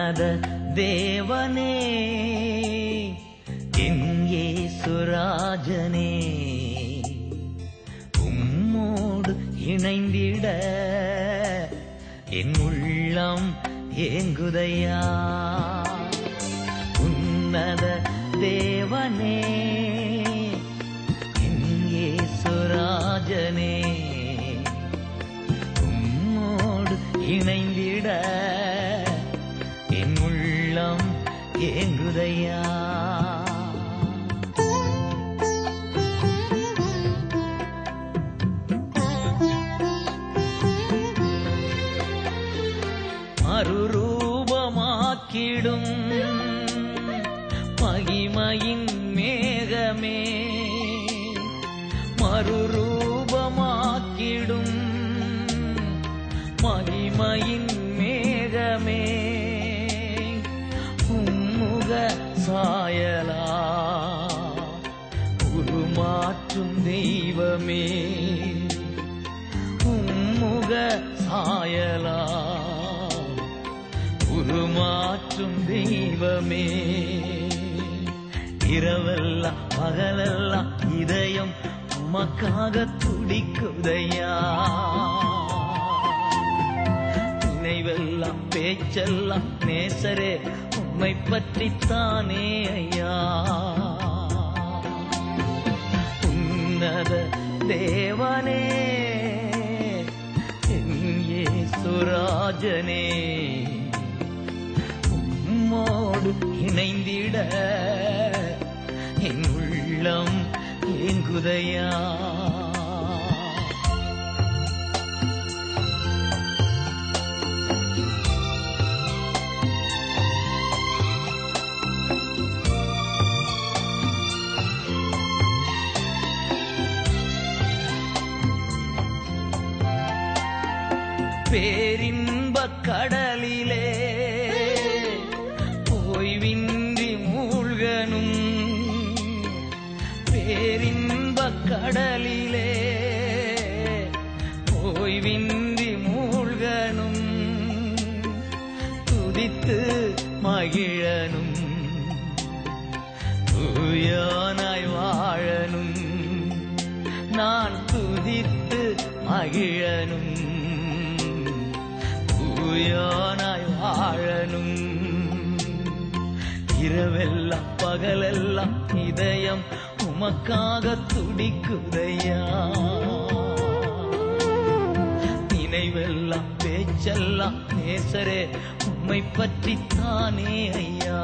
உன்னத தேவனே என் இயேசுராஜனே உம்மோடு இணைந்திட என் உள்ளம் ஏங்குதையா. உன்னத தேவனே என் இயேசுராஜனே உம்மோடு இணைந்திட என் உள்ளம் ஏங்குதையா. மறுரூபமாக்கிடும் மகிமையின் மேகமே, மறுரூபமாக்கிடும் மகிமையின் மேகமே, உம்முக சாயலா உருமாற்றும் தெய்வமே, உம்முக சாயலா உருமாற்றும் தெய்வமே. இரவெல்லாம் பகலெல்லாம் இதயம் உமக்காக துடிக்குதையா. நினைவெல்லாம் பேச்செல்லாம் நேசரே உம்மை பற்றித்தானே ஐயா. உன்னத தேவனே என் இயேசுராஜனே உம்மோடு இணைந்திட என் உள்ளம் ஏங்குதையா. பேரின்பக் கடலிலே ஓய்வின்றி மூழ்கனும், பேரின்பக் கடலிலே ஓய்வின்றி மூழ்கனும், துதித்து மகிழனும் தூயானாய் வாழனும், நான் துதித்து மகிழனும் தூயானாய் வாழனும். இரவெல்லாம் பகலெல்லாம் இதயம் உமக்காக துடிக்குதையா. நினைவெல்லாம் பேச்செல்லாம் நேசரே உம்மை பற்றித்தானே ஐயா.